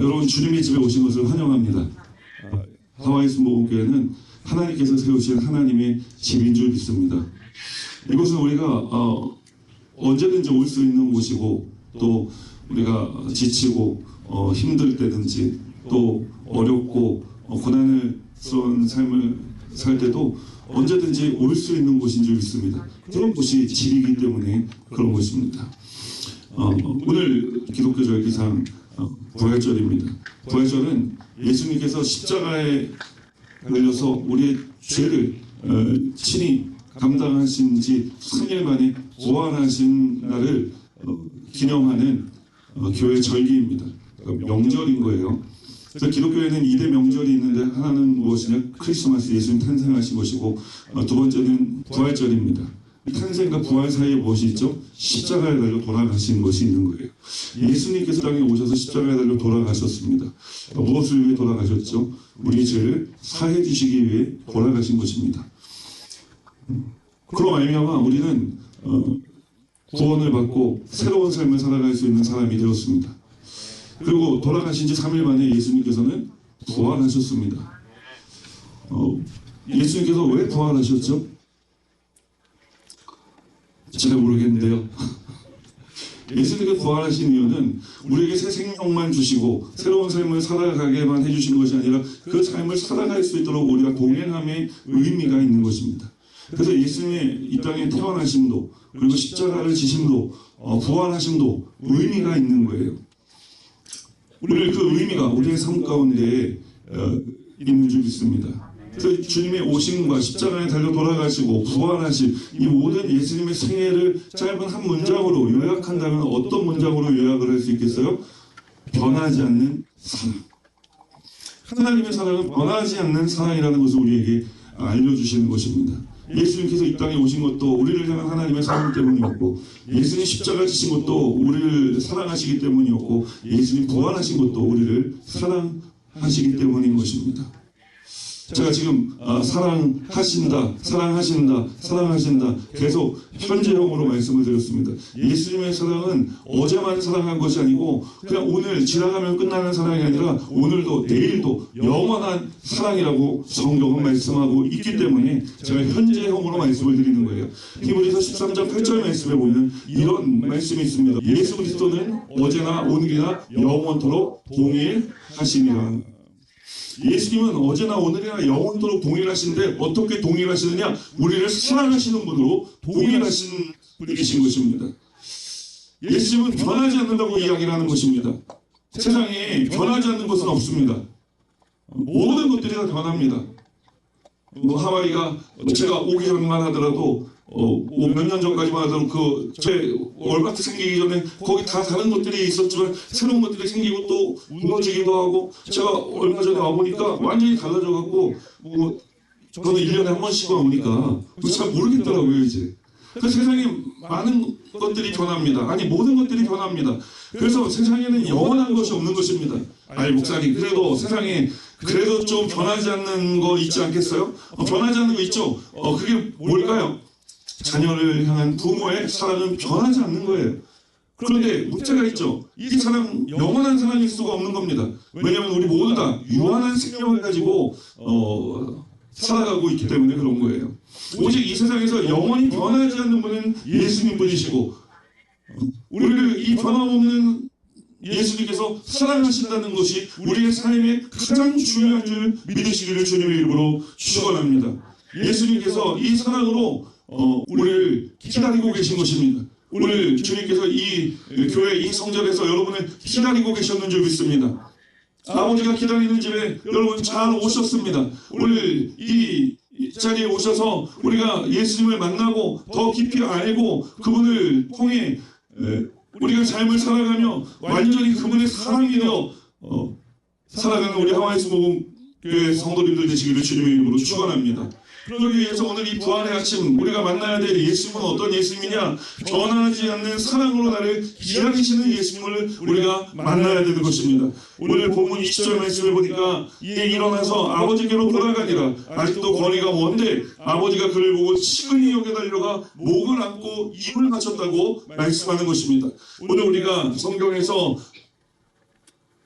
여러분 주님의 집에 오신 것을 환영합니다. 하와이 순복음교회는 하나님께서 세우신 하나님의 집인 줄 믿습니다. 이곳은 우리가 언제든지 올 수 있는 곳이고, 또 우리가 지치고 힘들 때든지, 또 어렵고 고난스러운 삶을 살 때도 언제든지 올 수 있는 곳인 줄 믿습니다. 그런 곳이 집이기 때문에 그런 곳입니다. 오늘 기독교 절기상 부활절입니다. 부활절은 예수님께서 십자가에 걸려서 우리의 죄를 친히 감당하신 지 3일 만에 부활하신 날을 기념하는 교회 절기입니다. 명절인 거예요. 그래서 기독교에는 2대 명절이 있는데, 하나는 무엇이냐? 크리스마스, 예수님 탄생하신 것이고, 두 번째는 부활절입니다. 탄생과 부활 사이에 무엇이 있죠? 십자가에 달려 돌아가신 것이 있는 거예요. 예수님께서 땅에 오셔서 십자가에 달려 돌아가셨습니다. 무엇을 위해 돌아가셨죠? 우리 죄를 사해 주시기 위해 돌아가신 것입니다. 그로 말미암아 우리는 구원을 받고 새로운 삶을 살아갈 수 있는 사람이 되었습니다. 그리고 돌아가신 지 3일 만에 예수님께서는 부활하셨습니다. 예수님께서 왜 부활하셨죠? 잘 모르겠는데요. 예수님께서 부활하신 이유는 우리에게 새 생명만 주시고 새로운 삶을 살아가게만 해주신 것이 아니라 그 삶을 살아갈 수 있도록 우리가 동행함의 의미가 있는 것입니다. 그래서 예수님의 이 땅에 태어나심도, 그리고 십자가를 지심도, 부활하심도 의미가 있는 거예요. 우리는 그 의미가 우리의 삶 가운데 있는 줄 믿습니다. 그래서 주님의 오심과 십자가에 달려 돌아가시고 부활하신 이 모든 예수님의 생애를 짧은 한 문장으로 요약한다면 어떤 문장으로 요약을 할 수 있겠어요? 변하지 않는 사랑. 하나님의 사랑은 변하지 않는 사랑이라는 것을 우리에게 알려주시는 것입니다. 예수님께서 이 땅에 오신 것도 우리를 향한 하나님의 사랑 때문이었고, 예수님 십자가 지신 것도 우리를 사랑하시기 때문이었고, 예수님 부활하신 것도 우리를 사랑하시기 때문인 것입니다. 제가 지금 사랑하신다, 사랑하신다, 사랑하신다 계속 현재형으로 말씀을 드렸습니다. 예수님의 사랑은 어제만 사랑한 것이 아니고 그냥 오늘 지나가면 끝나는 사랑이 아니라 오늘도 내일도 영원한 사랑이라고 성경은 말씀하고 있기 때문에 제가 현재형으로 말씀을 드리는 거예요. 히브리서 13장 8절 말씀에 보면 이런 말씀이 있습니다. 예수 그리스도는 어제나 오늘이나 영원토록 동일하시니라. 예수님은 어제나 오늘이나 영원토록 동일하신데 어떻게 동일하시느냐? 우리를 사랑하시는 분으로 동일하신 분이신 것입니다. 예수님은 변하지 않는다고 이야기를 하는 것입니다. 세상에 변하지 않는 것은 없습니다. 모든 것들이 다 변합니다. 하와이가 제가 오기 전만 하더라도 몇 년 전까지만 하더라도 제 월마트 생기기 전에 거기 다 다른 것들이 있었지만 새로운 것들이 생기고 또 무너지기도 하고, 제가 얼마 전에 와보니까 완전히 달라져갖고 저는 1년에 한 번씩만 오니까 잘 모르겠더라고요 이제. 그 세상에 많은 것들이 변합니다. 아니 모든 것들이 변합니다. 그래서 세상에는 영원한 것이 없는 것입니다. 아니 목사님, 그래도 세상에 그래도 좀 변하지 않는 거 있지 않겠어요? 변하지 않는 거 있죠. 그게 뭘까요? 자녀를 향한 부모의 사랑은 변하지 않는 거예요. 그런데 문제가 있죠. 이 사랑, 영원한 사랑일 수가 없는 겁니다. 왜냐하면 우리 모두 다 유한한 생명을 가지고 살아가고 있기 때문에 그런 거예요. 오직 이 세상에서 영원히 변하지 않는 분은 예수님 분이시고, 우리를 이 변함없는 예수님께서 사랑하신다는 것이 우리의 삶의 가장 중요한 줄 믿으시기를 주님의 이름으로 축원합니다. 예수님께서 이 사랑으로 우리를 기다리고 계신 것입니다. 오늘 주님께서 이 교회 이 성전에서 여러분을 기다리고 계셨는 줄 믿습니다. 아버지가 기다리는 집에 여러분 잘 오셨습니다. 오늘 이 자리에 오셔서 우리가 예수님을 만나고 더 깊이 알고 그분을 통해 우리가 삶을 살아가며 완전히 그분의 사랑이 되어 살아가는 우리 하와이 순복음교회 성도님들 되시기를 주님의 이름으로 축원합니다. 그러기 위해서 오늘 이 부활의 아침 우리가 만나야 될 예수님은 어떤 예수님이냐? 변하지 않는 사랑으로 나를 기다리시는 예수님을 우리가 만나야 되는 것입니다. 오늘 본문 20절 말씀을 보니까 이에 일어나서 아버지께로 돌아가니라. 아직도 거리가 먼데 아버지가 그를 보고 친근히 여겨 달려가 목을 안고 입을 맞췄다고 말씀하는 것입니다. 오늘 우리가 성경에서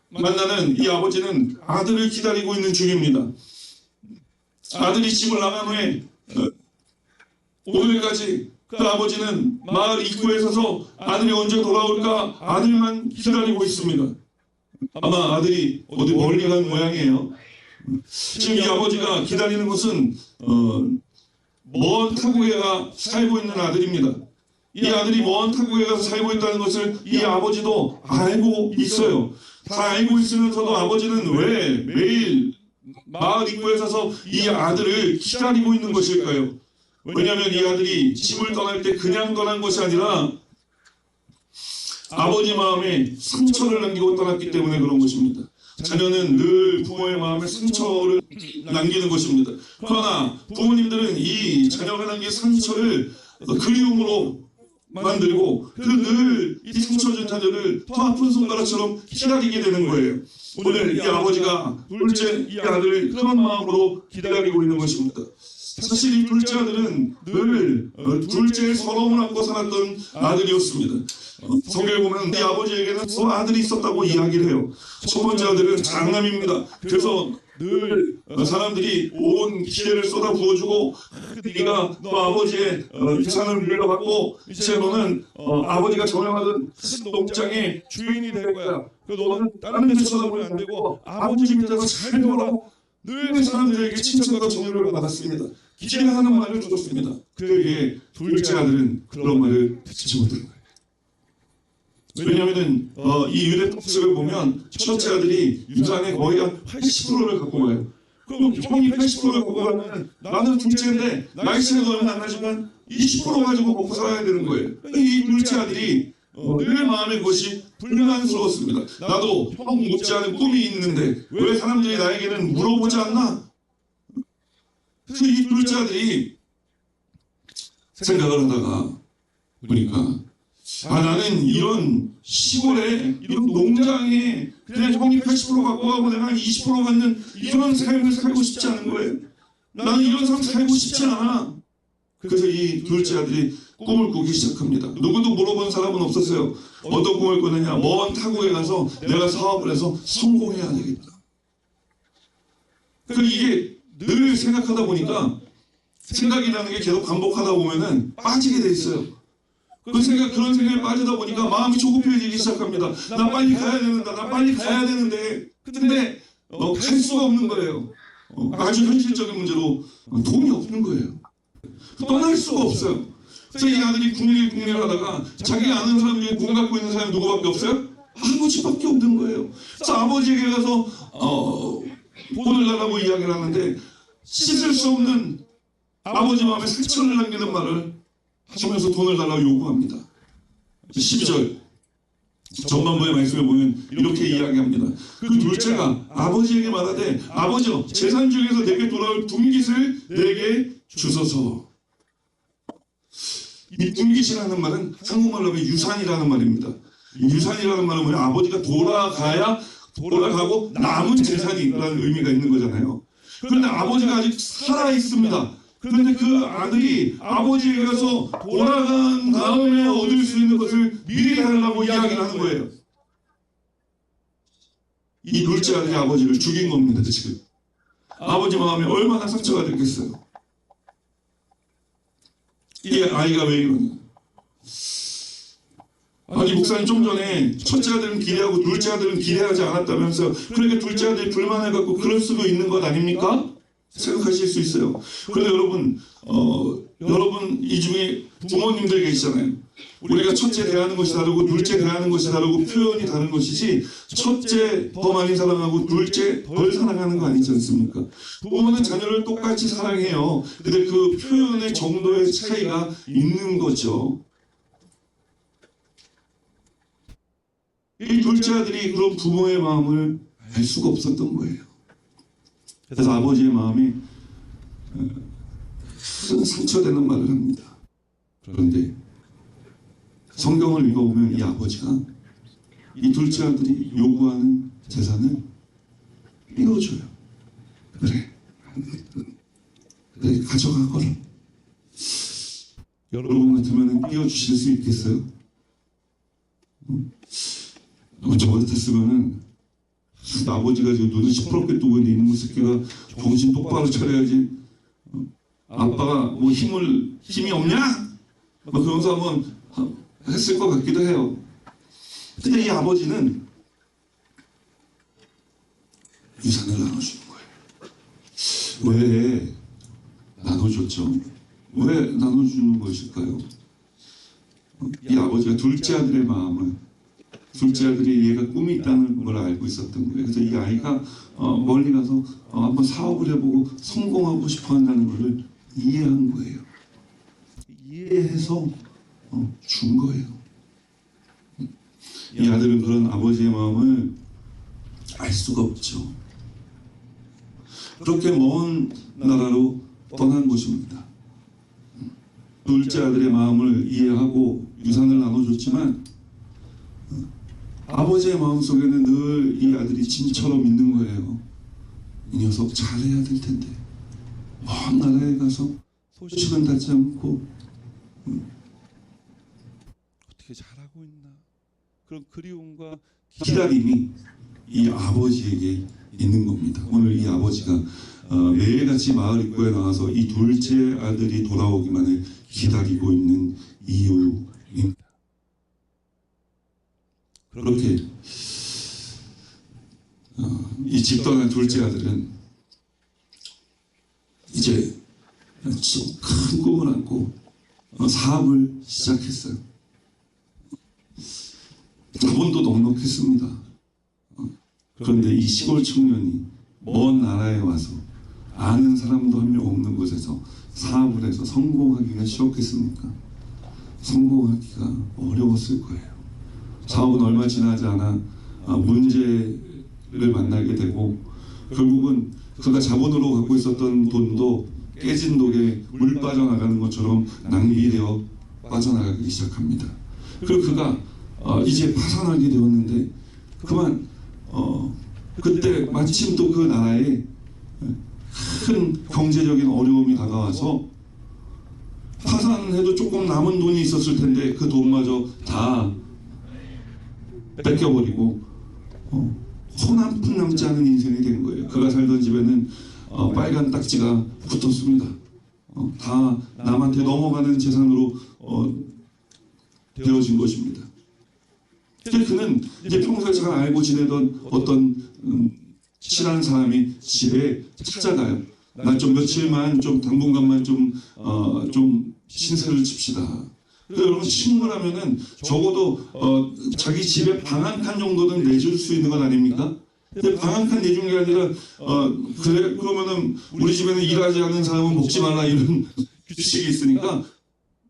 만나는 이 아버지는 아들을 기다리고 있는 중입니다. 아들이 집을 나간 후에 오늘까지 그 아버지는 마을 입구에 서서 아들이 언제 돌아올까 아들만 기다리고 있습니다. 아마 아들이 어디 멀리 간 모양이에요. 지금 이 아버지가 기다리는 것은 먼 타국에 가 살고 있는 아들입니다. 이 아들이 먼 타국에 가서 살고 있다는 것을 이 아버지도 알고 있어요. 다 알고 있으면서도 아버지는 왜 매일 마을 입구에 서서 이 아들을 기다리고 있는 것일까요? 왜냐하면 이 아들이 집을 떠날 때 그냥 떠난 것이 아니라 아버지 마음에 상처를 남기고 떠났기 때문에 그런 것입니다. 자녀는 늘 부모의 마음에 상처를 남기는 것입니다. 그러나 부모님들은 이 자녀가 남긴 상처를 그리움으로 만들고 늘 이 상처 준 자녀를 더 아픈 손가락처럼 기다리게 되는 거예요. 오늘 이 아버지가 둘째 이 아들을 그런 마음으로 기다리고 있는 것입니다. 사실 이 둘째 아들은 늘 둘째의 서러움을 안고 살았던 아들이었습니다. 성경에 보면 이 아버지에게는 또 아들이 있었다고 이야기를 해요. 첫 번째 아들은 장남입니다. 그래서 늘 사람들이 온 기회를 쏟아 부어주고 네가 너 아버지의 유산을 물려받고 이제 너는 아버지가 정형하던 농장의 주인이 될 거야. 너는 다른 데 쳐다보면 안 되고 아버지 밑에서 잘 배워라. 늘 사람들에게 칭찬과 정열을 받았습니다. 기대하는 말을 주었습니다. 그에게 둘째 아들은 그런 말을 듣지 못한 거예요. 왜냐하면 이 유대 법칙을 보면 첫째 아들이 유산의 거의 한 80%를 갖고 가요. 그럼 형이 80%를 갖고 가면 나는 둘째인데 나이 차이가 얼마 안 나지만 20% 가지고 먹고 살아야 되는 거예요. 이 둘째 아들이 늘 마음에 그것이 불만스러웠습니다. 나도 형 못지않은 꿈이 있는데 왜 사람들이 나에게는 물어보지 않나? 그래서 이 둘째 아들이 생각을 하다가 보니까 나는 이런 시골에 이런 농장에 그냥 형이 80% 갖고 가고 내가 20% 갖는 이런 삶을 살고 싶지 않은 거예요. 나는 이런 삶 살고 싶지 않아. 그래서 이 둘째 아들이 꿈을 꾸기 시작합니다. 누구도 물어본 사람은 없었어요. 어떤 꿈을 꾸느냐? 먼 타국에 가서 내가 사업을 해서 성공해야 되겠다. 그 이게 늘 생각하다 보니까 생각이라는 게 계속 반복하다 보면은 빠지게 돼 있어요. 그런 생각에 빠지다 보니까 마음이 조급해지기 시작합니다. 나 빨리 가야 되는다. 나 빨리 가야 되는데. 근데 갈 수가 없는 거예요. 아주 현실적인 문제로 돈이 없는 거예요. 떠날 수가 없어요. 그래서 이 아들이 궁리를 하다가 자기가 아는 사람 중에 돈 갖고 있는 사람이 누구밖에 없어요? 아버지밖에 없는 거예요. 그래서 아버지에게 가서 돈을 달라고 이야기를 하는데 씻을 수 없는 아버지 마음에 상처를 남기는 말을 하면서 돈을 달라고 요구합니다. 12절 전반부의 말씀에 보면 이렇게 이야기합니다. 그 둘째가 아버지에게 말하되 아버지여 재산 중에서 내게 돌아올 분깃을 내게 주소서. 이 분깃이라는 말은 한국말로 하면 유산이라는 말입니다. 유산이라는 말은 뭐냐? 아버지가 돌아가고 남은 재산이라는 의미가 있는 거잖아요. 그런데 아버지가 아직 살아 있습니다. 그런데 그 아들이 아버지에 가서 돌아간 다음에 얻을 수 있는 것을 미리 달라고 이야기를 하는 거예요. 이 둘째 아들이 아버지를 죽인 겁니다. 지금 아버지 마음에 얼마나 상처가 됐겠어요. 이 아이가 왜 이러냐? 아니 목사님 좀 전에 첫째 아들은 기대하고 둘째 아들은 기대하지 않았다면서 그러니까 둘째 아들이 불만을 갖고 그럴 수도 있는 것 아닙니까? 생각하실 수 있어요. 그런데 여러분 이 중에 부모님들 계시잖아요. 우리가 첫째 대하는 것이 다르고 둘째 대하는 것이 다르고 표현이 다른 것이지 첫째 더 많이 사랑하고 둘째 덜 사랑하는 거 아니지 않습니까? 부모는 자녀를 똑같이 사랑해요. 근데 그 표현의 정도의 차이가 있는 거죠. 이 둘째 아들이 그런 부모의 마음을 알 수가 없었던 거예요. 그래서 아버지의 마음이 큰 상처되는 말을 합니다. 그런데 성경을 읽어보면 이 아버지가 이 둘째 아들이 요구하는 재산을 띄워줘요. 그래 가져가거라. 여러분 같으면 띄워주실 수 있겠어요? 저 같았으면은 아버지가 지금 눈을 시퍼렇게 뜨고 있는데 이놈의 새끼가 정신 똑바로 차려야지. 아빠가 뭐 힘이 없냐? 뭐 그러면서 한번 했을 것 같기도 해요. 근데 이 아버지는 유산을 나눠주는 거예요. 왜 나눠줬죠? 왜 나눠주는 것일까요? 이 아버지가 둘째 아들의 마음을, 둘째 아들이 얘가 꿈이 있다는 걸 알고 있었던 거예요. 그래서 이 아이가 멀리 가서 한번 사업을 해보고 성공하고 싶어 한다는 것을 이해한 거예요. 이해해서 준 거예요. 이 아들은 그런 아버지의 마음을 알 수가 없죠. 그렇게 먼 나라로 떠난 것입니다. 둘째 아들의 마음을 이해하고 유산을 나눠줬지만 아버지의 마음속에는 늘 이 아들이 짐처럼 있는 거예요. 이 녀석 잘해야 될 텐데 먼 나라에 가서 소식은 닿지 않고 어떻게 잘하고 있나, 그런 그리움과 기다림이 이 아버지에게 있는 겁니다. 오늘 이 아버지가 매일같이 마을 입구에 나와서 이 둘째 아들이 돌아오기만을 기다리고 있는 이유입니다. 그렇게 이 집 떠난 둘째 아들은 이제 큰 꿈을 안고 사업을 시작했어요. 자본도 넉넉했습니다. 그런데 이 시골 청년이 먼 나라에 와서 아는 사람도 한 명 없는 곳에서 사업을 해서 성공하기가 쉬웠겠습니까? 성공하기가 어려웠을 거예요. 사업은 얼마 지나지 않아 문제를 만나게 되고 결국은 그가 자본으로 갖고 있었던 돈도 깨진 독에 물 빠져나가는 것처럼 낭비되어 빠져나가기 시작합니다. 그리고 그가 이제 파산하게 되었는데 그만 그때 마침 또 그 나라에 큰 경제적인 어려움이 다가와서 파산해도 조금 남은 돈이 있었을 텐데 그 돈마저 다 뺏겨버리고 손 한 푼 남지 않은 인생이 된 거예요. 그가 살던 집에는 빨간 딱지가 붙었습니다. 다 남한테 넘어가는 재산으로 되어진 것입니다. 그는 이제 평소에 잘 알고 지내던 어떤 친한 사람이 집에 찾아가요. 나 좀 며칠만 좀 당분간만 좀 신세를 칩시다. 여러분 친구라면은 적어도 자기 집에 방 한 칸 정도는 내줄 수 있는 건 아닙니까? 근데 방 한 칸 내준 게 아니라 그래 그러면은 우리 집에는 일하지 않는 사람은 먹지 말라 이런 규칙이 있으니까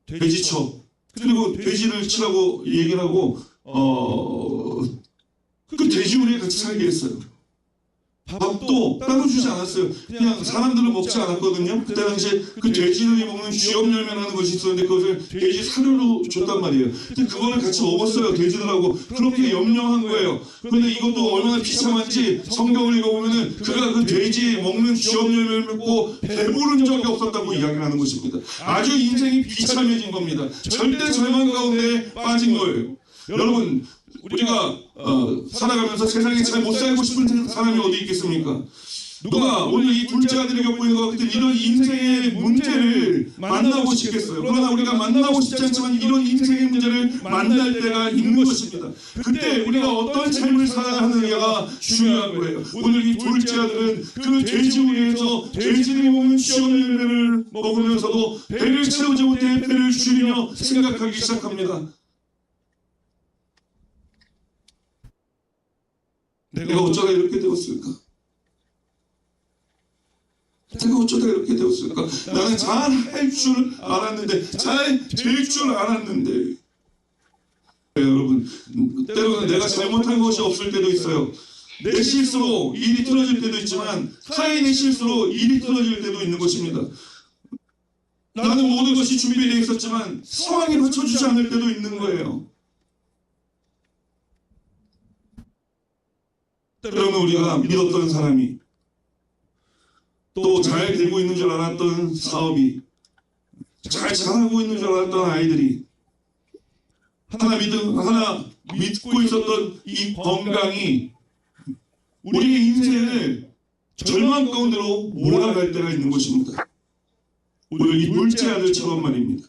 돼지 쳐. 그리고 돼지를 치라고 얘기를 하고 그 돼지우리에 같이 살게 했어요. 밥도 따로 주지 않았어요. 그냥 사람들은 먹지 않았거든요. 그때 당시에 그 돼지들이 먹는 쥐염열매라는 것이 있었는데 그것을 돼지 사료로 줬단 말이에요. 근데 그거를 같이 먹었어요. 돼지들하고. 그렇게 염려한 거예요. 그런데 이것도 얼마나 비참한지 성경을 읽어보면은 그가 그 돼지 먹는 쥐염열매를 먹고 배부른 적이 없었다고 이야기를 하는 것입니다. 아주 인생이 비참해진 겁니다. 절대 절망 가운데 빠진 거예요. 여러분 우리가 살아가면서 세상에 잘 못 살고 싶은 사람이 어디 있겠습니까? 누가 오늘 이 둘째 아들이 겪고 있는 것 같은 이런 인생의 문제를 만나고 싶겠어요. 그러나 우리가 만나고 싶지 않지만 이런 인생의 문제를 만날 때가 있는 것입니다. 그때 우리가 어떤 삶을 살아가느냐가 중요한 거예요. 오늘 이 둘째 아들은 그 돼지우리에서 돼지들이 먹는 시원열매를 먹으면서도 배를 채우지 못해 배를 줄이며 생각하기 시작합니다. 내가 어쩌다 이렇게 되었을까? 내가 어쩌다 이렇게 되었을까? 나는 잘 할 줄 알았는데, 잘 될 줄 알았는데. 여러분, 때로는 내가 잘못한 것이 없을 때도 있어요. 내 실수로 일이 틀어질 때도 있지만 타인의 실수로 일이 틀어질 때도 있는 것입니다. 나는 모든 것이 준비되어 있었지만 상황이 받쳐주지 않을 때도 있는 거예요. 때로는 우리가 믿었던 사람이 또 잘 되고 있는 줄 알았던 사업이 잘 자라고 있는 줄 알았던 아이들이 하나 믿고 있었던 이 건강이 우리의 인생을 절망 가운데로 몰아갈 때가 있는 것입니다. 오늘 이 둘째 아들처럼 말입니다.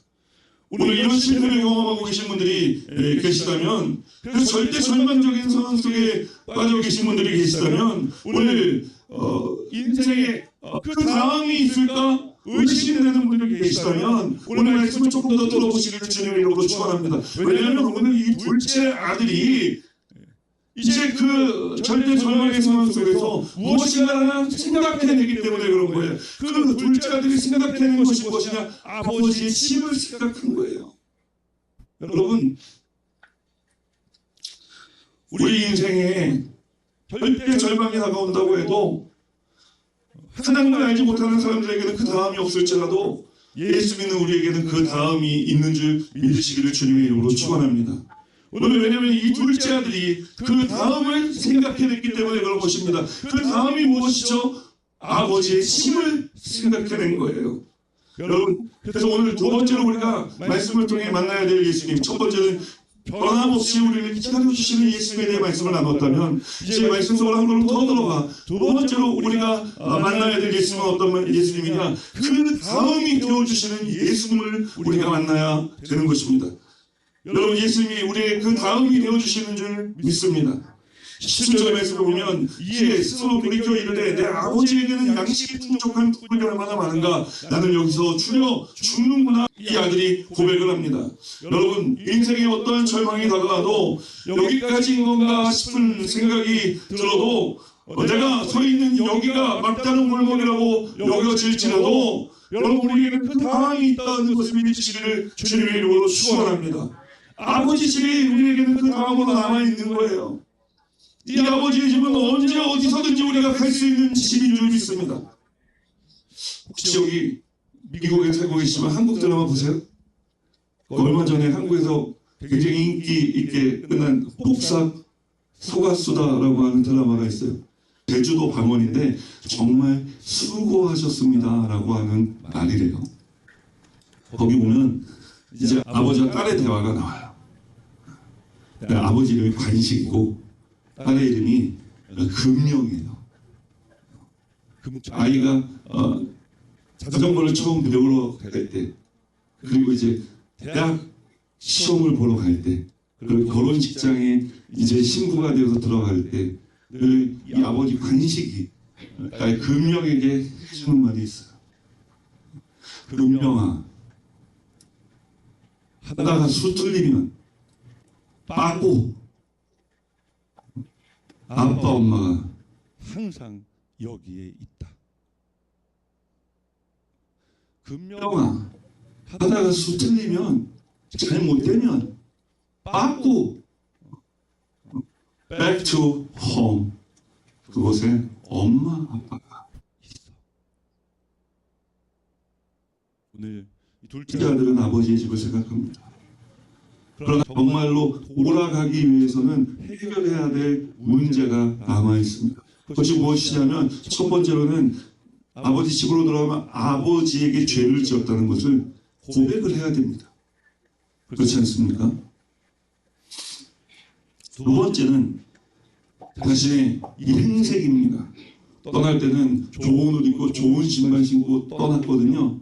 오늘 이런 실패를 경험하고 계신 분들이 계시다면, 그 절대 절망적인 상황 속에 빠져 계신 분들이 계시다면, 오늘 인생에 그 다음이 있을까 의심되는 분들이 계시다면 오늘 말씀을 조금 더 들어보시기를 주님의 이름으로 축원합니다. 왜냐하면 오늘 이 둘째 아들이 이제 그 절대 절망의 상황 속에서 무엇인가 생각해내기 때문에 그런 거예요. 그 둘째 아들이 생각해낸 것이 무엇이냐? 아버지의 집을 생각한 거예요. 여러분, 우리 인생에 절대 절망이 다가온다고 해도 하나님을 알지 못하는 사람들에게는 그 다음이 없을지라도 예수 믿는 우리에게는 그 다음이 있는 줄 믿으시기를 주님의 이름으로 축원합니다. 오늘 왜냐하면 이 둘째 아들이 그 다음을 생각해냈기 때문에 그런 것입니다. 그 다음이 무엇이죠? 아버지의 힘을 생각해낸 거예요. 여러분, 그래서 오늘 두 번째로 우리가 말씀을 통해 만나야 될 예수님, 첫 번째는 변함없이 우리를 기다려주시는 예수님에 대해 말씀을 나눴다면, 이제 말씀 속으로 한 걸음 더 들어가 두 번째로 우리가 만나야 될 예수님은 어떤 예수님이냐? 그 다음이 되어주시는 예수님을 우리가 만나야 되는 것입니다. 여러분, 예수님이 우리의 그 다음이 되어주시는 줄 믿습니다. 17절의 말씀을 보면 이에 스스로 돌이켜 이르되 내 아버지에게는 양식이 풍족한 꿀이 얼마나 많은가, 나는 여기서 줄여 죽는구나, 이 아들이 고백을 합니다. 여러분, 인생에 어떠한 절망이 다가와도 여기까지인 건가 싶은 생각이 들어도 내가 서 있는 여기가 막다른 골목이라고 여겨질지라도 여러분, 우리에게는 그 다음이 있다는 것을 믿으시기를 주님의 이름으로 축원합니다. 아버지 집이 우리에게는 그 다음으로 남아있는 거예요. 이 아버지의 집은 언제 어디서든지 우리가 갈 수 있는 집인 줄 믿습니다. 혹시 여기 미국에 살고 계시지만 한국 드라마 보세요? 얼마 전에 한국에서 굉장히 인기 있게 끝난 폭삭 소가수다라고 하는 드라마가 있어요. 제주도 방언인데 정말 수고하셨습니다 라고 하는 말이래요. 거기 보면 이제 아버지와 딸의 대화가 나와요. 아버지 이름이 관식이고 딸의 이름이 금명이에요. 아이가 자전거를 처음 배우러 갈 때, 그리고 이제 대학 시험을 보러 갈 때, 그리고 결혼식장에 이제 신부가 되어서 들어갈 때, 이 아버지 관식이 금명에게 해주는 말이 있어요. 금명아, 하다가 수 틀리면 빠고 아빠 엄마가 항상 여기에 있다. 금명아, 하다가 수 틀리면 잘못되면 빠고 back to home, 그곳에 엄마 아빠가 있어. 오늘 이 둘째 아들은 아버지의 집을 생각합니다. 그러나 정말로 돌아가기 위해서는 해결해야 될 문제가 남아 있습니다. 그것이 무엇이냐면, 첫 번째로는 아버지 집으로 돌아가면 아버지에게 죄를 지었다는 것을 고백을 해야 됩니다. 그렇지 않습니까? 두 번째는 자신의 이 행색입니다. 떠날 때는 좋은 옷 입고 좋은 신발 신고 떠났거든요.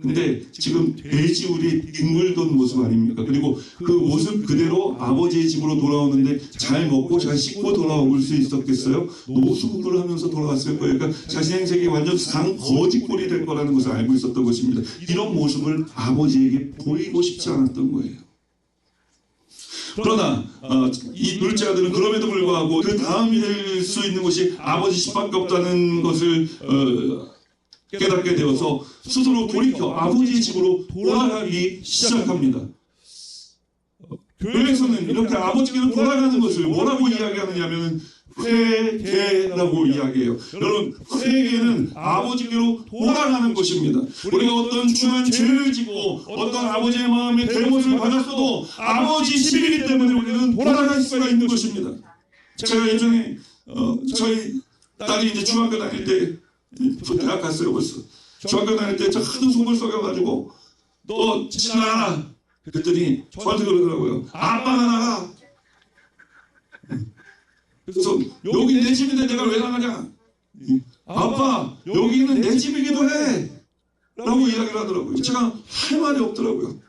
근데 지금 돼지우리 뒹굴던 모습 아닙니까? 그리고 그 모습 그대로 아버지의 집으로 돌아오는데 잘 먹고 잘 씻고 돌아올 수 있었겠어요? 노숙을 하면서 돌아왔을 거예요. 그러니까 자신의 행색이 완전 거지꼴이 될 거라는 것을 알고 있었던 것입니다. 이런 모습을 아버지에게 보이고 싶지 않았던 거예요. 그러나 이 둘째 아들은 그럼에도 불구하고 그 다음이 될 수 있는 것이 아버지 집밖에 없다는 것을 깨닫게 되어서 스스로 돌이켜 아버지의 집으로 돌아가기 시작합니다. 교회에서는 이렇게 아버지께로 돌아가는 것을 뭐라고 이야기하느냐면 회개라고 이야기해요. 여러분, 회개는 아버지께로 돌아가는 것입니다. 우리가 어떤 중한 죄를 짓고 어떤 아버지의 마음에 대못을 받았어도 아버지 집이기 때문에 우리는 돌아갈 수가 있는 것입니다. 제가 예전에 저희 딸이 이제 중학교 다닐 때, 대학 갔어요 벌써. 중학교 다닐 때 저 하도 속을 썩여가지고 너 지나가라 그랬더니 저한테 그러더라고요. 아빠가 나가. 그래서 여기 내 집인데 내가 왜 나가냐? 아빠, 여기는 내 집이기도 해! 라고 이야기를 하더라고요. 제가 할 말이 없더라고요.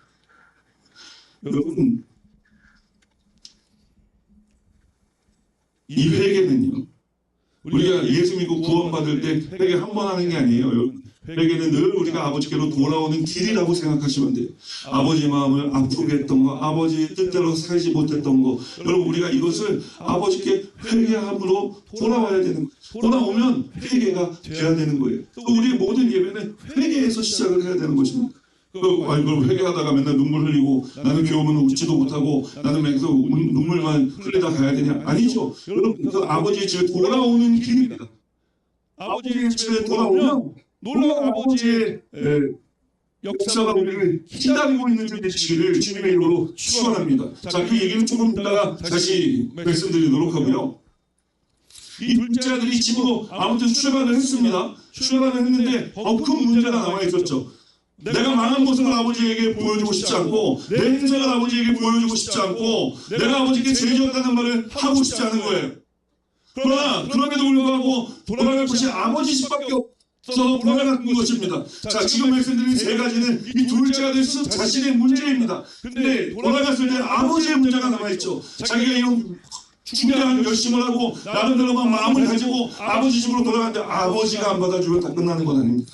여러분, 이 회개는요, 우리가 예수 믿고 구원받을 때 회개 한 번 하는 게 아니에요. 여러분, 회개는 늘 우리가 아버지께로 돌아오는 길이라고 생각하시면 돼요. 아버지 마음을 아프게 했던 거, 아버지 뜻대로 살지 못했던 거, 여러분 우리가 이것을 아버지께 회개함으로 돌아와야 되는 거예요. 돌아오면 회개가 돼야 되는 거예요. 또 우리의 모든 예배는 회개에서 시작을 해야 되는 것입니다. 그럼 회개하다가 맨날 눈물 흘리고 나는 교회 오면 웃지도 못하고 나는 계속 눈물만 흘리다 가야 되냐? 아니죠. 여러분, 그 아버지의 집에 돌아오는 길입니다. 아버지의 집에 돌아오면 놀라운 아버지의 역사가 우리를 기다리고 있는 줄 되시기를 주님의 이름으로 축원합니다. 자, 그 얘기는 조금 이따가 다시 말씀드리도록 하고요. 이 둘째 아들이 집으로 아무튼 출발을 했습니다. 출발을 했는데 큰 문제가 남아있었죠. 내가 망한 모습을 아버지에게 보여주고 싶지 않고 내 행색을 아버지에게 보여주고 싶지 않고 내가 아버지께 죄지었다는 말을 하고 싶지 않은 거예요. 그러나 그럼에도 불구하고 돌아갈 곳이 아버지 집밖에 없어서 돌아가는 것입니다. 자, 지금 말씀드린 세 가지는 이 둘째 아들 자신의 문제입니다. 근데 돌아갔을 때 아버지의 문제가 남아있죠. 자기가 이런 중대한 결심을 하고 나름대로 마음을 가지고 아버지 집으로 돌아가는데 아버지가 안 받아주면 다 끝나는 건 아닙니다.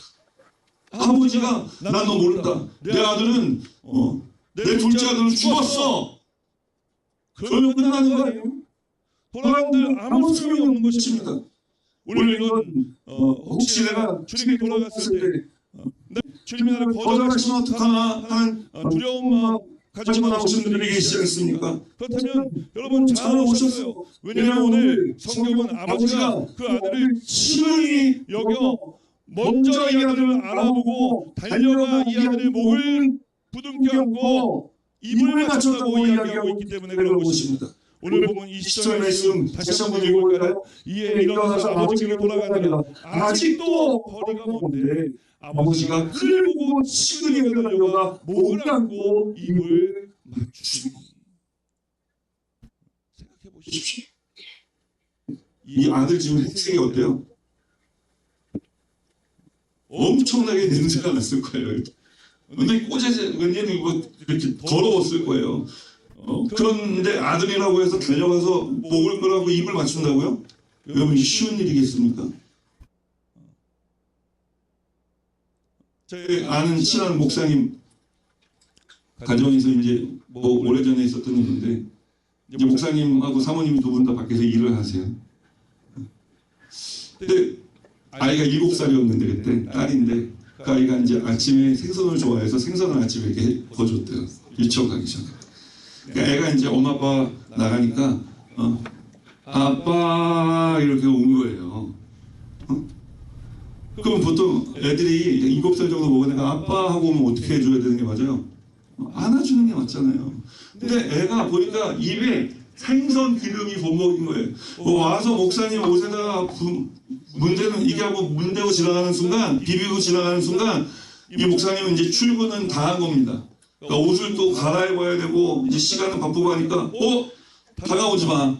아버지가 난 너 모른다. 내 아들은 내 둘째 아들은 죽었어. 그러면 끝나는 거예요. 돌아간들 아무 소용이 없는 것입니다. 우리는 혹시 내가 주님께 돌아갔을 때 주님이 나를 거절하시면 어떡하나 하는 두려운 마음 가지고 나오신 분들이 계시지 않습니까? 그렇다면 여러분 잘 오셨어요. 왜냐하면 오늘 성경은 아버지가 그 아들을 친히 여겨 먼저 이 아들을 알아보고 달려가 이 아들의 목을 부둥켜 안고 입을 맞췄다고 이야기하고 있기 때문에 그런 것입니다. 오늘 보면 20절 말씀 다시 한번 읽어볼까요? 이에 일어나서 아버지에게 돌아가니라. 아직도 거리가 먼데 아버지가 그를 보고 친히 달려가 목을 안고 입을 맞추시니. 생각해 보십시오. 이 아들 지금 행색이 어때요? 엄청나게 냄새가 났을 거예요. 근데 왠지 이렇게 더러웠을 거예요. 그런데 아들이라고 해서 달려가서 목을 끌어가고 입을 맞춘다고요? 여러분, 이게 쉬운 일이겠습니까? 제 아는 친한 목사님 가정에서 이제 오래전에 있었던 일인데 이제 목사님하고 사모님이 두 분 다 밖에서 일을 하세요. 근데 아이가 7살이었는데 그때 딸인데 그 아이가 이제 아침에 생선을 좋아해서 생선을 아침에 이렇게 거줬대요. 유치원 가기 전에. 그러니까 애가 이제 엄마 아빠 나가니까 아빠 이렇게 온 거예요. 그럼 보통 애들이 7살 정도 먹으니까 아빠 하고 오면 어떻게 해줘야 되는 게 맞아요? 안아주는 게 맞잖아요. 근데 애가 보니까 입에 생선 기름이 범벅인 거예요. 와서 목사님 옷에다가 문제는 이게 하고 문대고 지나가는 순간, 비비고 지나가는 순간 이 목사님은 이제 출근은 다 한 겁니다. 그러니까 옷을 또 갈아입어야 되고 이제 시간은 바쁘고 하니까 다가오지 마.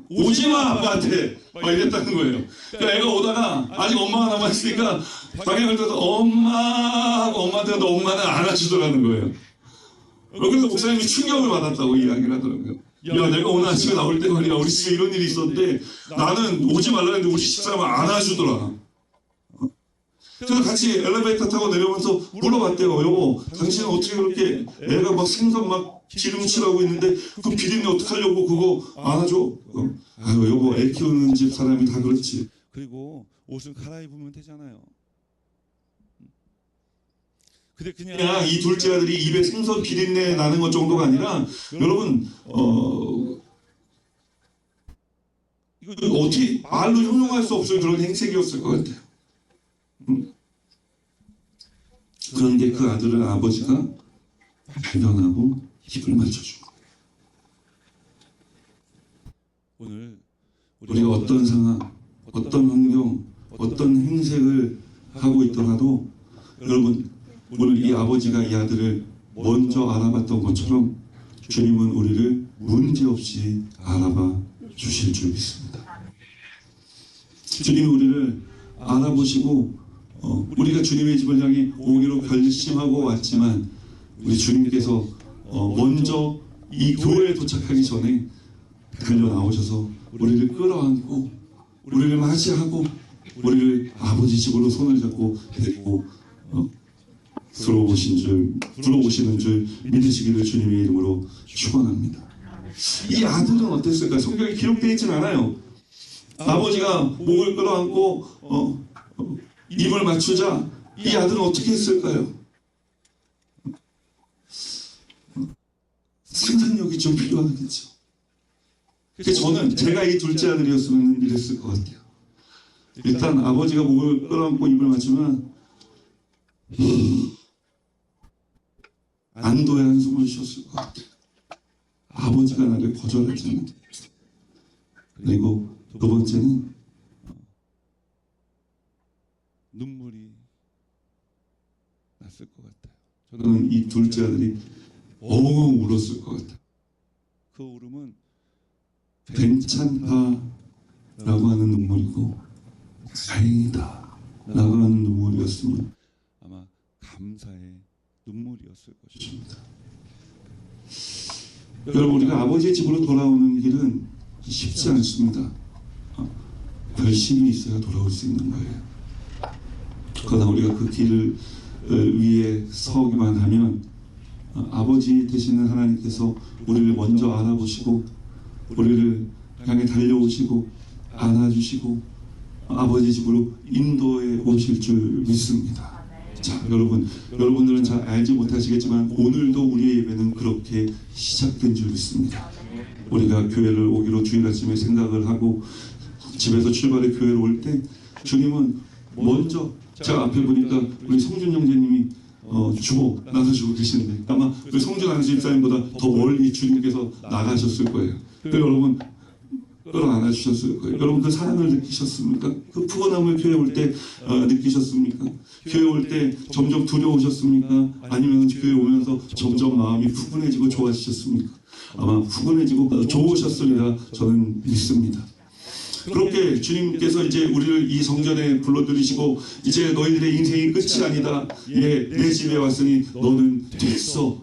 오지 마 아빠한테 막 이랬다는 거예요. 그러니까 애가 오다가 아직 엄마가 남아있으니까 방향을 들어서 엄마 하고 엄마한테 가도 엄마는 안아주더라는 거예요. 그래서 목사님이 충격을 받았다고 이야기를 하더라고요. 야, 내가 오늘 아침에 나올 때 말이야 우리 집에 이런 일이 있었는데 나는 오지 말라 했는데 우리 집사람은 안아주더라. 그래서 같이 엘리베이터 타고 내려오면서 물어봤대요. 여보, 당신은 어떻게 그렇게 애가 막 생선 막 기름칠하고 있는데 그 비린내 어떡하려고 그거 안아줘? 아유 여보, 애 키우는 집 사람이 다 그렇지. 그리고 옷을 갈아입으면 되잖아요. 근데 그냥 이 둘째 아들이 입에 생선 비린내 나는 것 정도가 아니라 여러분 이거 어떻게 말로 형용할 수 없을 그런 행색이었을 것 같아요. 그런데 그 아들을 아버지가 발견하고 입을 맞춰준 거예요. 오늘 우리가 어떤 상황, 어떤 환경, 어떤 행색을 하고 있더라도 여러분 오늘 이 아버지가 이 아들을 먼저 알아봤던 것처럼 주님은 우리를 문제없이 알아봐 주실 줄 믿습니다. 주님이 우리를 알아보시고 우리가 주님의 집을 향해 오기로 결심하고 왔지만 우리 주님께서 먼저 이 교회에 도착하기 전에 달려 나오셔서 우리를 끌어안고 우리를 맞이하고 우리를 아버지 집으로 손을 잡고 데리고 들어오시는 줄 믿으시기를 주님의 이름으로 축원합니다. 이 아들은 어땠을까? 성경에 기록되어 있진 않아요. 아버지가 목을 끌어안고 입을 맞추자 이 아들은 어떻게 했을까요? 상상력이 좀 필요하겠죠. 그래서 저는 제가 이 둘째 아들이었으면 이랬을 것 같아요. 일단 아버지가 목을 끌어안고 입을 맞추면 안도의 한숨을 쉬었을 것 같아요. 아버지가 나를 거절했잖아요. 그리고 두 번째는 눈물이 났을 것 같아요. 저는 이 둘째 아들이 엉엉 울었을 것 같아요. 그 울음은 괜찮다라고 하는 눈물이고 다행이다 라고 하는 눈물이었으면 아마 감사의 눈물이었을 것입니다. 여러분, 우리가 아버지의 집으로 돌아오는 길은 쉽지 않습니다. 결심이 있어야 돌아올 수 있는 거예요. 그러나 우리가 그 길을 위에 서기만 하면 아버지 되시는 하나님께서 우리를 먼저 알아보시고 우리를 향해 달려오시고 안아주시고 아버지 집으로 인도해 오실 줄 믿습니다. 자, 여러분들은 잘 알지 못하시겠지만 오늘도 우리의 예배는 그렇게 시작된 줄 믿습니다. 우리가 교회를 오기로 주일 아침에 생각을 하고 집에서 출발해 교회를 올 때 주님은 먼저 제가 앞에 보니까 우리 성준 형제님이 나가시고 계시는데 아마 그 성준 안수 집사님보다 더 멀리 주님께서 나가셨을 거예요. 여러분 끌어안아주셨을 거예요. 여러분 그 사랑을 느끼셨습니까? 그 푸근함을 교회 올 때 느끼셨습니까? 교회 올 때 점점 두려우셨습니까? 아니면 교회 오면서 점점 마음이 푸근해지고 좋아지셨습니까? 아마 푸근해지고 좋으셨으리라 저는 믿습니다. 그렇게 주님께서 이제 우리를 이 성전에 불러들이시고 이제 너희들의 인생이 끝이 아니다. 내 집에 왔으니 너는 됐어.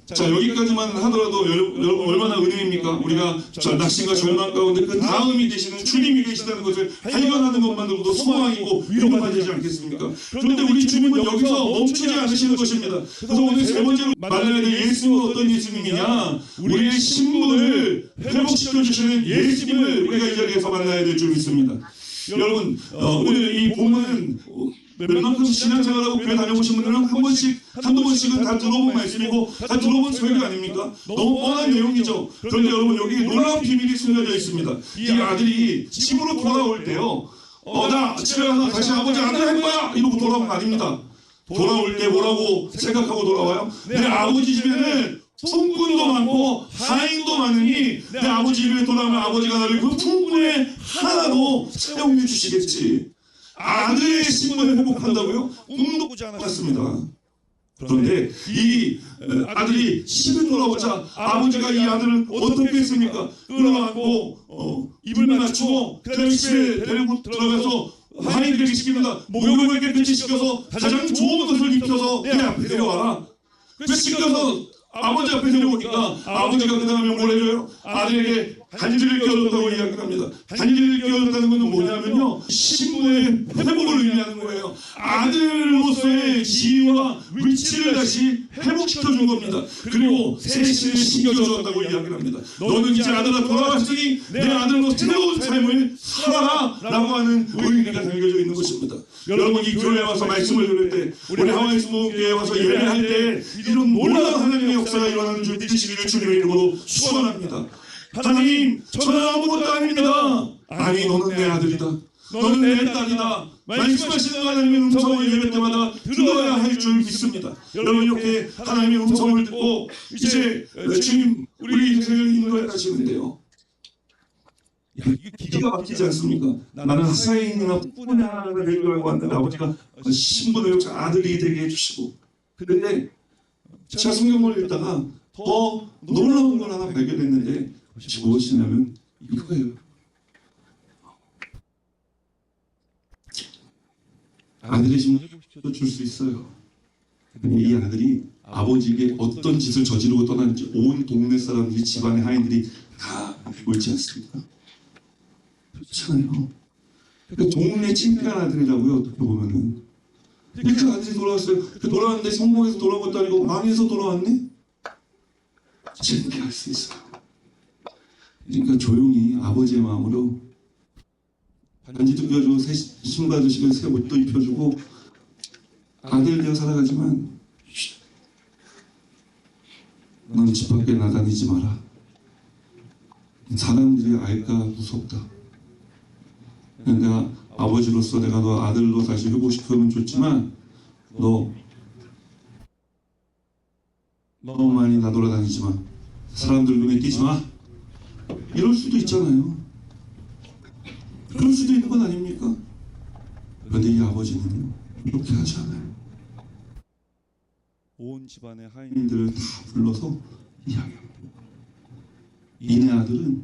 자, 여기까지만 하더라도 여러분 얼마나 은혜입니까? 우리가 낙심과 절망 가운데 그 다음이 되시는 주님이 계시다는 것을 발견하는 것만으로도 소망이고 위로가 되지 않겠습니까? 그런데 우리 주님은 여기서 멈추지 않으시는 것입니다. 그래서 오늘 세 번째로 만나야 될 예수님은 어떤 예수님이냐? 우리의 신분을 회복시켜주시는 예수님을 우리가 이 자리에서 만나야 될 줄 믿습니다. 여러분 오늘 이 본문은 웬만큼 신앙생활하고 교회 다녀보신 분들은 한두 번씩은 다 들어본 말씀이고 다 들어본 설교 아닙니까? 너무 뻔한 내용이죠. 그런데 여러분 여기 놀라운 비밀이 숨겨져 있습니다. 이 아들이 집으로 돌아올 때요 나 집에 가서 다시 아버지 아들 할 거야 이러고 돌아온 거 아닙니다. 돌아올 때 뭐라고 생각하고 돌아와요? 내 아버지 집에는 풍군도 많고 하인도 많으니 내 아버지 집에 돌아오면 아버지가 나를 그 풍군에 하나도 채워주시겠지. 주시겠지. 아들의 신분을 회복한다고요? 꿈도 꾸지 않았습니다. 그런데 이 아들이 집에 돌아오자 아버지가 이 아들을 어떻게 했습니까? 끌어안고 입을 맞추고 그 다음에 집에 데리고 들어가서 하인들에게 시킵니다. 목욕을 깨끗이 시켜서 가장 좋은 것을 입혀서 내 앞에 데려와라. 그 시켜서 아버지 앞에 데려오니까 아버지가 그 다음에 뭘 해줘요? 아들에게 간지를 끼워준다고 이야기합니다. 간지를 끼워준다는 것은 뭐냐면요 신분의 회복을 의미하는 거예요. 아들로서의 지위와 위치를 다시 회복시켜준 겁니다. 그리고 새신을 신겨주었다고 이야기합니다. 너는 이제 아들아 돌아왔으니 내 아들로 새로운 삶을 살아라 라고 하는 의미가 담겨져 있는 것입니다. 여러분 이 교회에 와서 말씀을 들을 때 우리 하와이 수목교회에 와서 예배할 때 이런 놀라운 하나님의 역사가 일어나는 줄 믿으시기를 주님의 이름으로 축원합니다. 하나님 저는 아무것도 아닙니다. 아니 너는 내 아들이다. 너는 내 딸이다. 말씀하시는 하나님의 음성을 예배 때마다 들어야 할 줄 믿습니다. 여러분 이렇게 하나님의 음성을 듣고 이제 주님 우리 인생을 인도해 가시는데요. 야, 이게 기가 막히지 않습니까? 나는 하사인이나 뿐이 하나가 될 줄 알고 왔는데 아버지가 신분을 아들이 되게 해주시고 그런데 제가 성경을 읽다가 더 놀라운 걸 하나 발견했는데 그것이 무엇이냐면 이거예요. 아들의 심을 줄 수 있어요. 근데 이 아들이 아버지에게 어떤 짓을 저지르고 떠났는지 온 동네 사람들이, 집안의 하인들이 다 옳지 않습니까? 그렇잖아요. 그 동네 창피한 아들이라고요. 어떻게 보면은. 근데 그 아들이 돌아왔어요. 그 돌아왔는데 성공해서 돌아온 것도 아니고 망해서 돌아왔네? 창피할 수 있어요. 그러니까 조용히 아버지의 마음으로 반지도 껴주고 새 신발 주시고 새 옷도 입혀주고 아들 되어 살아가지만 넌 집 밖에 나다니지 마라. 사람들이 알까 무섭다. 내가 아버지로서 내가 너 아들로 다시 회복시켜면 좋지만 너 너무 많이 나돌아다니지 마. 사람들 눈에 띄지 마. 이럴 수도 있잖아요. 그럴 수도 있는 건 아닙니까? 그런데 이 아버지는요, 그렇게 하지 않아요. 온 집안의 하인들을 다 불러서 이야기합니다. 이네 아들은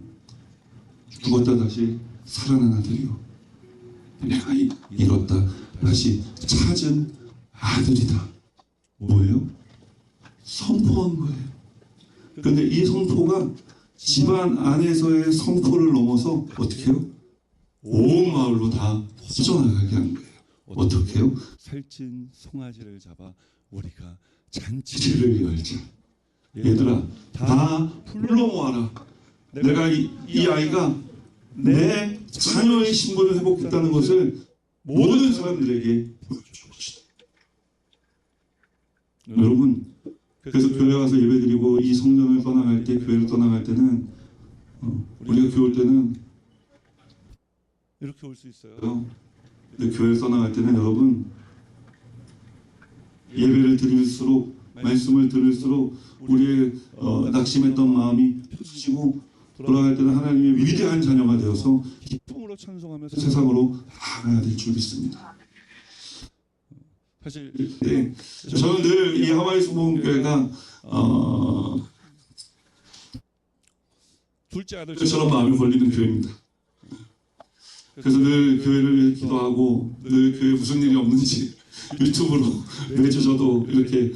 죽었다 다시 살아난 아들이요. 내가 잃었다 다시 찾은 아들이다. 뭐예요? 선포한 거예요. 그런데 이 선포가 집안 안에서의 선포를 넘어서 어떻게 해요? 온 마을로 다 퍼져나가게 한 거예요. 어떻게 해요? 살찐 송아지를 잡아 우리가 잔치를 열자. 얘들아 다 불러 모아라. 내가 이 아이가 내 자녀의 신분을 회복했다는 것을 모든 사람들에게 보여줄 것이다. 여러분, 그래서 교회 가서 예배드리고 이 성전을 떠나갈 때, 교회를 떠나갈 때는 우리가 교회 올 때는 이렇게 올 수 있어요. 근데 교회를 떠나갈 때는 여러분, 예배를 드릴수록, 말씀을 들을수록 우리의 낙심했던 마음이 펴지고 돌아갈 때는 하나님의 위대한 자녀가 되어서 기쁨으로 찬송하면서 세상으로 나아가야 될 줄 믿습니다. 사실 네, 저는 늘 이 하와이 수목교회가 둘째 아들처럼 마음이 걸리는 교회입니다. 그래서 늘 교회를 위해 기도하고 늘 교회에 무슨 일이 없는지 유튜브로 매주 저도 이렇게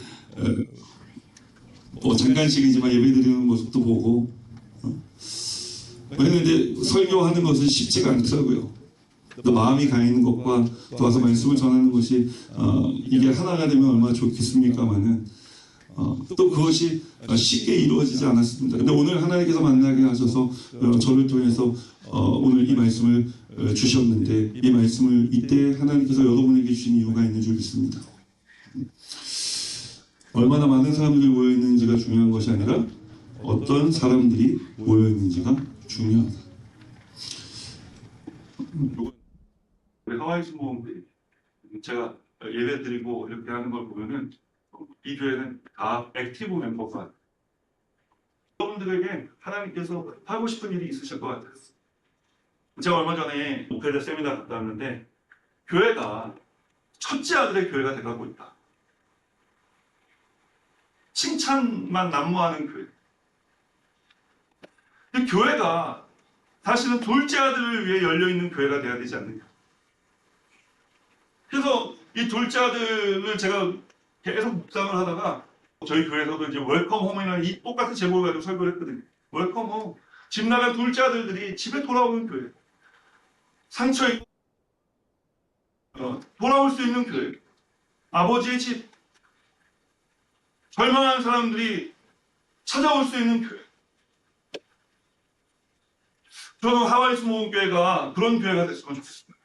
뭐 잠깐씩이지만 예배드리는 모습도 보고 왜냐면 이제 설교하는 것은 쉽지가 않더라고요. 또 마음이 가 있는 것과 또 와서 말씀을 전하는 것이 이게 하나가 되면 얼마나 좋겠습니까마는 또 그것이 쉽게 이루어지지 않았습니다. 근데 오늘 하나님께서 만나게 하셔서 저를 통해서 오늘 이 말씀을 주셨는데 이 말씀을 이때 하나님께서 여러분에게 주신 이유가 있는 줄 믿습니다. 얼마나 많은 사람들이 모여있는지가 중요한 것이 아니라 어떤 사람들이 모여있는지가 중요하다. 우리 하와이 수목원들이 제가 예배 드리고 이렇게 하는 걸 보면은 이 교회는 다 액티브 멤버가 여러분들에게 하나님께서 하고 싶은 일이 있으실 것 같아요. 제가 얼마 전에 오페라 세미나 갔다 왔는데 교회가 첫째 아들의 교회가 돼가고 있다. 칭찬만 난무하는 교회. 근데 교회가 사실은 둘째 아들을 위해 열려있는 교회가 돼야 되지 않느냐. 그래서 이 둘째 아들을 제가 계속 묵상을 하다가 저희 교회에서도 이제 웰컴 홈이라는 이 똑같은 제목을 가지고 설교를 했거든요. 웰컴 홈. 집 나간 둘째 아들들이 집에 돌아오는 교회. 상처 있고 돌아올 수 있는 교회. 아버지의 집. 절망한 사람들이 찾아올 수 있는 교회. 저는 하와이 수목교회가 그런 교회가 됐으면 좋겠습니다.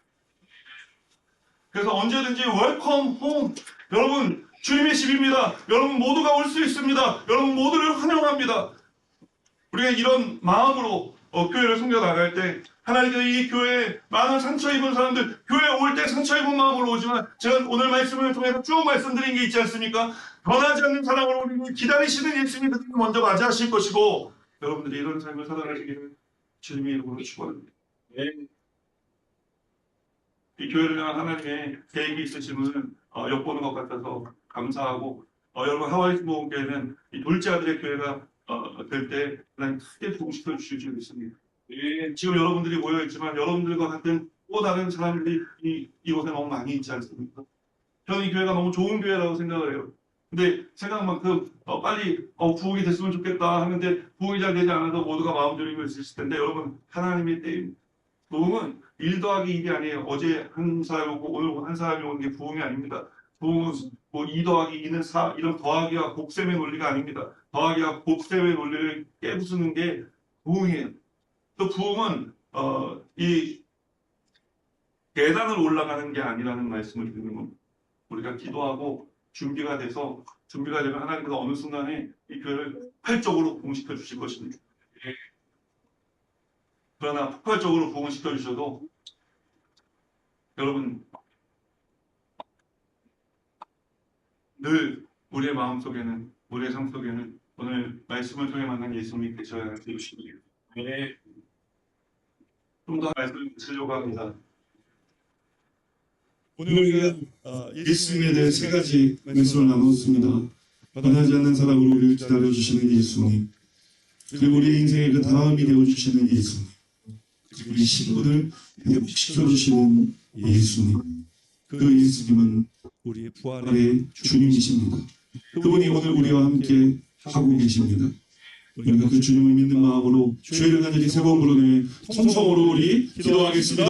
그래서 언제든지 웰컴 홈. 여러분 주님의 집입니다. 여러분 모두가 올 수 있습니다. 여러분 모두를 환영합니다. 우리가 이런 마음으로 교회를 섬겨 나갈 때 하나님께서 이 교회에 많은 상처 입은 사람들 교회에 올 때 상처 입은 마음으로 오지만 제가 오늘 말씀을 통해서 쭉 말씀드린 게 있지 않습니까? 변하지 않는 사랑으로 우리를 기다리시는 예수님이 먼저 맞이하실 것이고 여러분들이 이런 삶을 살아가시기를 주님의 이름으로 축원합니다. 이 교회를 향한 하나님의 계획이 있으심은 엿보는 것 같아서 감사하고 여러분 하와이 수목교회는 이 둘째 아들의 교회가 될 때 하나님 크게 부흥시켜 주실 줄 믿습니다. 예, 지금 여러분들이 모여 있지만 여러분들과 같은 또 다른 사람들이 이곳에 너무 많이 있지 않습니까? 저는 이 교회가 너무 좋은 교회라고 생각을 해요. 근데 생각만큼 빨리 부흥이 됐으면 좋겠다 하는데 부흥이 잘 되지 않아도 모두가 마음 졸이고 있을 텐데 여러분 하나님의 때입니다. 부흥은 1 더하기 1이 아니에요. 어제 한 사람이 오고 오늘 한 사람이 오는 게 부흥이 아닙니다. 부흥은 뭐 2 더하기 2는 4 이런 더하기와 곱셈의 논리가 아닙니다. 더하기와 곱셈의 논리를 깨부수는 게 부흥이에요. 또 부흥은 이 계단을 올라가는 게 아니라는 말씀을 드리는 겁니다. 우리가 기도하고 준비가 되면 하나님께서 어느 순간에 이 교회를 폭발적으로 부흥시켜 주실 것입니다. 그러나 폭발적으로 부흥시켜 주셔도 여러분 늘 우리의 마음속에는 우리의 삶 속에는 오늘 말씀을 통해 만난 예수님이 계셔야 되십니다. 네. 좀 더 말씀을 드리려고 합니다. 오늘 우리가 예수님에 대해 3가지 말씀을 나눴습니다. 변하지 않는 사랑으로 우리를 기다려주시는 예수님, 그리고 우리의 인생의 그 다음이 되어주시는 예수님, 그리고 우리 신분을 회복시켜주시는 예수님. 그 예수님은 우리의 부활의 주님이십니다. 그분이 오늘 우리와 함께 하고 계십니다. 우리가 그 주님을 믿는 마음으로 죄를 간절히 3번 부르네 통성으로 우리 기도하겠습니다.